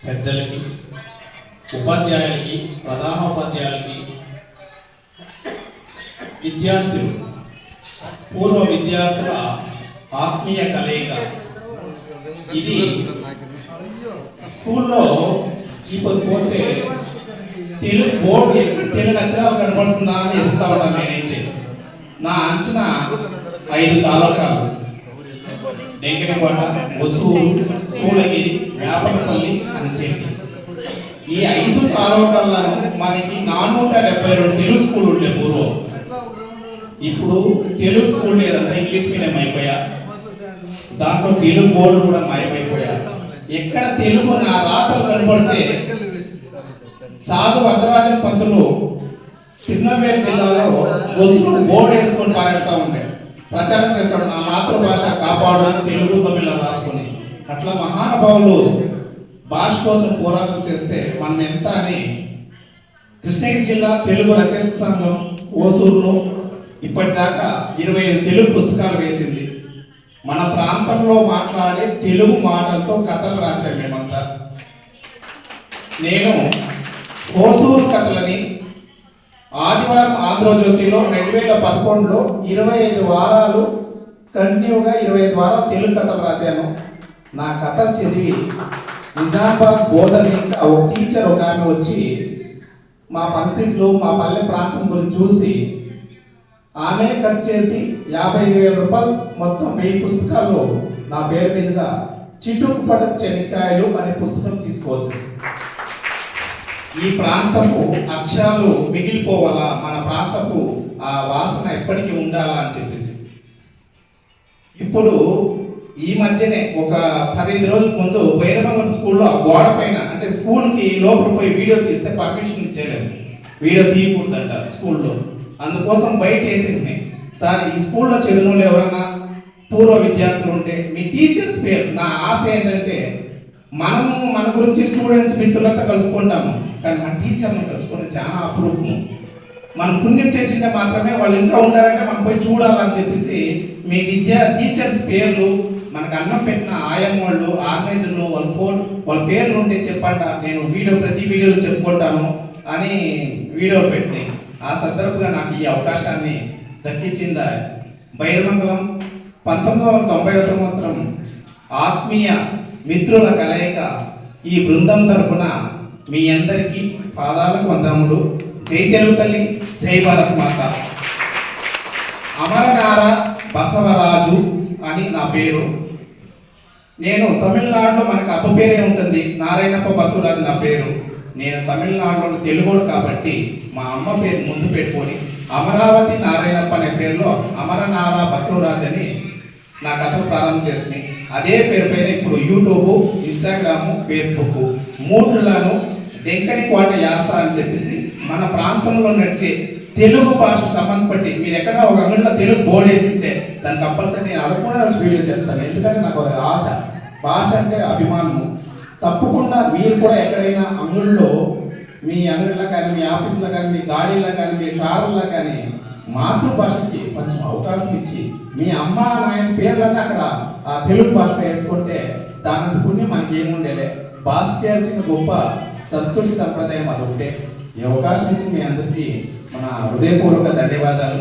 పెద్దలకి, ఉపాధ్యాయులకి, ప్రధానోపాధ్యాయులకి, విద్యార్థులు, పూర్వ విద్యార్థుల ఆత్మీయ కలయిక. ఇది స్కూల్లో ఇప్పుడు పోతే తెలుగు బోర్డు తెలుగు అక్షరాలు కనపడుతుందా అని ఎదుగుతా ఉన్నాను. నేనైతే నా అంచనా 5 తాలూకాలు: డెంకనకోట, ఒసూరు, సూళగిరి, వేపనపల్లి, అంచెల్లి. ఈ 5 తాలూకాలను మనకి 472 తెలుగు స్కూల్ ఉండే పూర్వం. ఇప్పుడు తెలుగు స్కూల్ లేదంతా ఇంగ్లీష్ మీడియం అయిపోయా. దాంట్లో తెలుగు బోర్డు కూడా మాయమైపోయా. ఎక్కడ తెలుగు నా రాతలు కనబడితే సాధు వరదరాజన్ పంతులు తిరునెల్వేలి జిల్లాలో గొంతులు బోర్డు వేసుకొని పారాడుతూ ఉండే ప్రచారం చేస్తాడు, నా మాతృభాష కాపాడు తెలుగు తమిళ రాసుకొని. అట్లా మహానుభావులు భాష కోసం పోరాటం చేస్తే మనం ఎంత అని కృష్ణగిరి జిల్లా తెలుగు రచయిత సంఘం ఓసూరులో ఇప్పటిదాకా 25 తెలుగు పుస్తకాలు వేసింది. మన ప్రాంతంలో మాట్లాడే తెలుగు మాటలతో కథలు రాశాం మేమంతా. నేను ఓసూరు కథలని ఆదివారం ఆంధ్రజ్యోతిలో 2011లో 25 వారాలు కంటిన్యూగా 25 వారాలు తెలుగు కథలు రాశాను. నా కథలు చదివి నిజామాబాద్ బోధని ఒక టీచర్ ఒక ఆమె వచ్చి మా పరిస్థితులు మా పల్లె ప్రాంతం గురించి చూసి ఆమె ఖర్చు చేసి 55,000 రూపాయలు మొత్తం 1000 పుస్తకాలు నా పేరు మీదుగా చిటుకు పడకు చెనిక్కాయలు అనే పుస్తకం తీసుకోవచ్చు. ఈ ప్రాంతపు అక్షరాలు మిగిలిపోవాలా, మన ప్రాంతపు ఆ వాసన ఎప్పటికీ ఉండాలా అని చెప్పేసి. ఇప్పుడు ఈ మధ్యనే ఒక 15 రోజుల ముందు భైరవంగం స్కూల్లో గోడ పైన, అంటే స్కూల్కి లోపల పోయి వీడియో తీస్తే పర్మిషన్ ఇచ్చేయలేదు, వీడియో తీయకూడదంట స్కూల్లో. అందుకోసం బయట వేసింది. సార్, ఈ స్కూల్లో చదివిన వాళ్ళు ఎవరన్నా పూర్వ విద్యార్థులు ఉంటే మీ టీచర్స్ పేరు, నా ఆశ ఏంటంటే మనము మన గురించి స్టూడెంట్స్ మిత్రులతో కలుసుకుంటాము, కానీ మన టీచర్ని కలుసుకునేది చాలా అపురూపం. మనం పుణ్యం చేసింటే మాత్రమే వాళ్ళు ఇంకా ఉండాలంటే మనం పోయి చూడాలని చెప్పేసి మీ టీచర్స్ పేర్లు, మనకు అన్నం పెట్టిన ఆయమ్మ వాళ్ళు, ఆర్గనైజర్లు, వాళ్ళ పేర్లు ఉంటే చెప్పంట, నేను ప్రతి వీడియోలో చెప్పుకుంటాను అని వీడియో పెడితే ఆ సందర్భంగా నాకు ఈ అవకాశాన్ని దక్కించిందా. భైరవంగలం 1990వ సంవత్సరం ఆత్మీయ మిత్రుల కలయిక. ఈ బృందం తరపున మీ అందరికీ పాదాలకు వందనములు. జై తెలుగు తల్లి, జై భారత్ మాత. అమరనార బసవరాజు అని నా పేరు. నేను తమిళనాడులో మనకు అప్ప పేరే ఉంటుంది, నారాయణప్ప బసవరాజు నా పేరు. నేను తమిళనాడులో తెలుగుడు కాబట్టి మా అమ్మ పేరు ముందు పెట్టుకొని అమరావతి నారాయణప్ప అనే పేరులో అమరనార బసవరాజు అని నా కథలు ప్రారంభం చేసింది. అదే పేరు పైన ఇప్పుడు యూట్యూబ్, ఇన్స్టాగ్రాము, ఫేస్బుక్ మూట్లను డెంకనకోట యాస అని చెప్పేసి మన ప్రాంతంలో నడిచే తెలుగు భాష సంబంధపట్టి మీరు ఎక్కడ ఒక అంగడిలో తెలుగు బోర్డు వేసింటే దాన్ని కంపల్సరీ నేను అడగకుండా వచ్చి వీడియో చేస్తాను. ఎందుకంటే నాకు ఒక ఆశ, భాష అంటే అభిమానము. తప్పకుండా మీరు కూడా ఎక్కడైనా అంగుళ్ళో, మీ అంగడిలో కానీ, మీ ఆఫీసులో కానీ, మీ గాడీలో కానీ, మీ కారుల్లో కానీ మాతృభాషకి కొంచెం అవకాశం ఇచ్చి మీ అమ్మ నాయన పేర్లన్నీ అక్కడ ఆ తెలుగు భాషలో వేసుకుంటే దానంత పుణ్యం మనకి ఏముండేలే. భాష చేయాల్సిన గొప్ప సంస్కృతి సంప్రదాయం అది ఉంటే. ఈ అవకాశం ఇచ్చి మీ అందరికీ మన హృదయపూర్వక ధన్యవాదాలు.